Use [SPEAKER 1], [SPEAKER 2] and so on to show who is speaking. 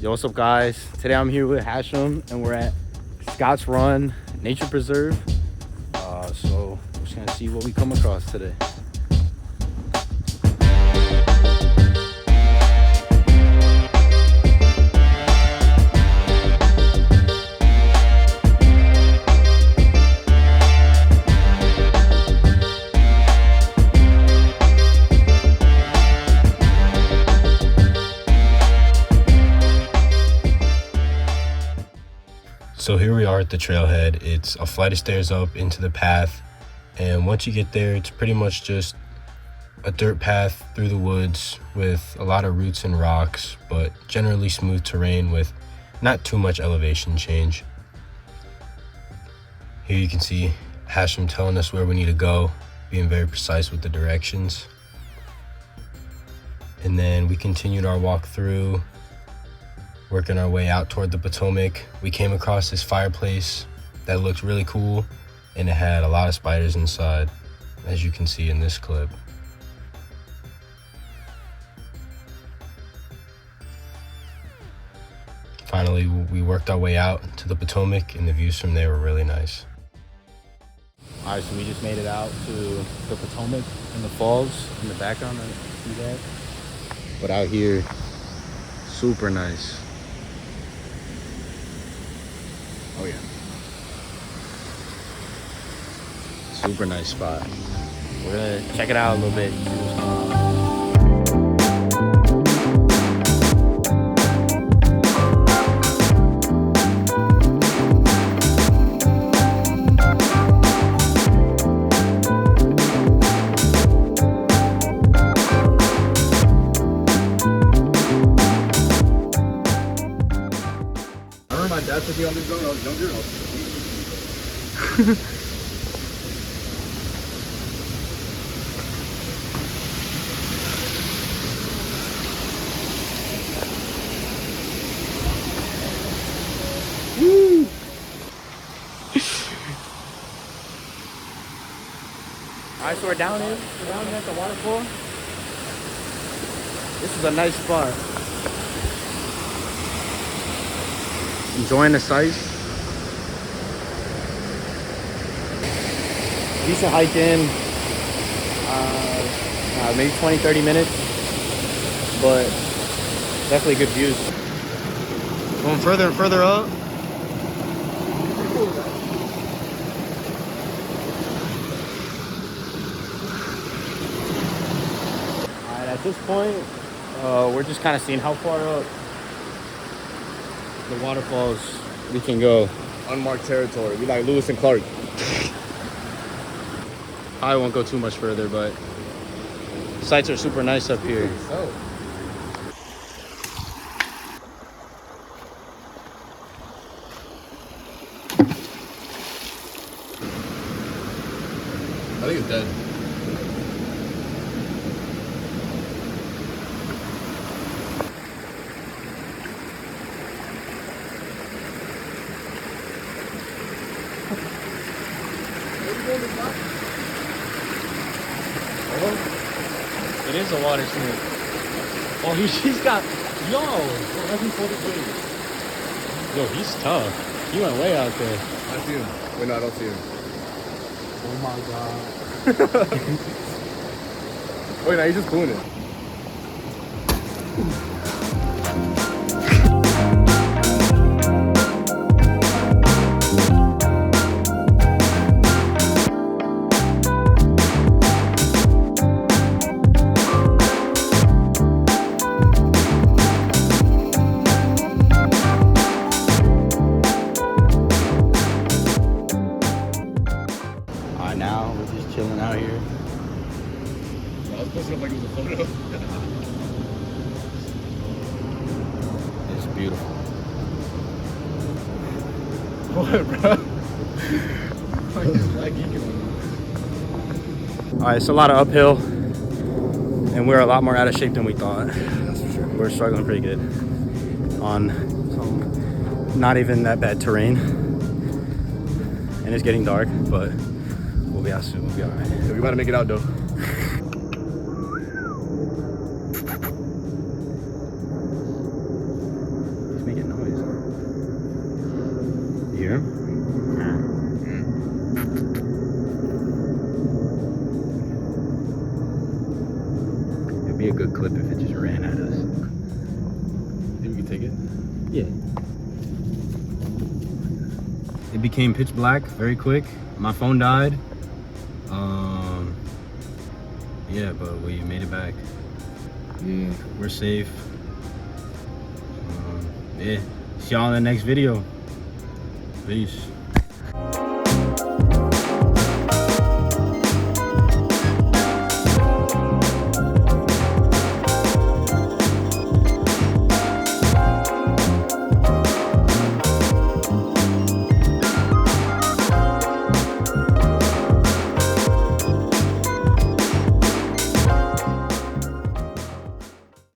[SPEAKER 1] Yo, what's up, guys? Today I'm here with Hashem and we're at Scott's Run Nature Preserve. So we're just gonna see what we come across today.
[SPEAKER 2] So here we are at the trailhead. It's a flight of stairs up into the path, and once you get there, it's pretty much just a dirt path through the woods with a lot of roots and rocks, but generally smooth terrain with not too much elevation change. Here you can see Hashem telling us where we need to go, being very precise with the directions. And then we continued our walk through, working our way out toward the Potomac. We came across this fireplace that looked really cool, and it had a lot of spiders inside, as you can see in this clip. Finally, we worked our way out to the Potomac, and the views from there were really nice.
[SPEAKER 1] All right, so we just made it out to the Potomac and the falls in the background. I see that. But out here, super nice. Oh yeah. Super nice spot. We're gonna check it out a little bit. See what's going on.
[SPEAKER 3] My dad took me on this drone when I was younger.
[SPEAKER 1] Woo! Alright, so we're down here. We're down here at the waterfall. This is a nice spot. Enjoying the sights. Decent hike in. Maybe 20-30 minutes, but definitely good views. Going further and further up. Alright, at this point, we're just kind of seeing how far up the waterfalls we can go.
[SPEAKER 3] Unmarked territory. We like Lewis and Clark.
[SPEAKER 1] I won't go too much further, but sights are super nice up here.
[SPEAKER 3] I think it's dead.
[SPEAKER 1] It is a water snake. Oh, he's got, yo, yo, he's tough. He went way out there.
[SPEAKER 3] I see him. Wait, no, I don't see him.
[SPEAKER 1] Oh my god.
[SPEAKER 3] Wait, no, he's just pulling it.
[SPEAKER 1] Now we're just chilling out here.
[SPEAKER 3] I was posting up like it was a photo.
[SPEAKER 1] It's beautiful.
[SPEAKER 3] What, bro?
[SPEAKER 1] Alright, it's a lot of uphill, and we're a lot more out of shape than we thought.
[SPEAKER 3] That's for sure.
[SPEAKER 1] We're struggling pretty good on some not even that bad terrain, and it's getting dark, but we'll be out soon. We'll be alright.
[SPEAKER 3] Yeah, we gotta make it out though.
[SPEAKER 1] clip if it just ran at us.
[SPEAKER 3] Think we can take it?
[SPEAKER 2] Yeah. It became pitch black very quick. My phone died. Yeah, but we made it back.
[SPEAKER 3] Yeah.
[SPEAKER 2] We're safe. Yeah. See y'all in the next video. Peace.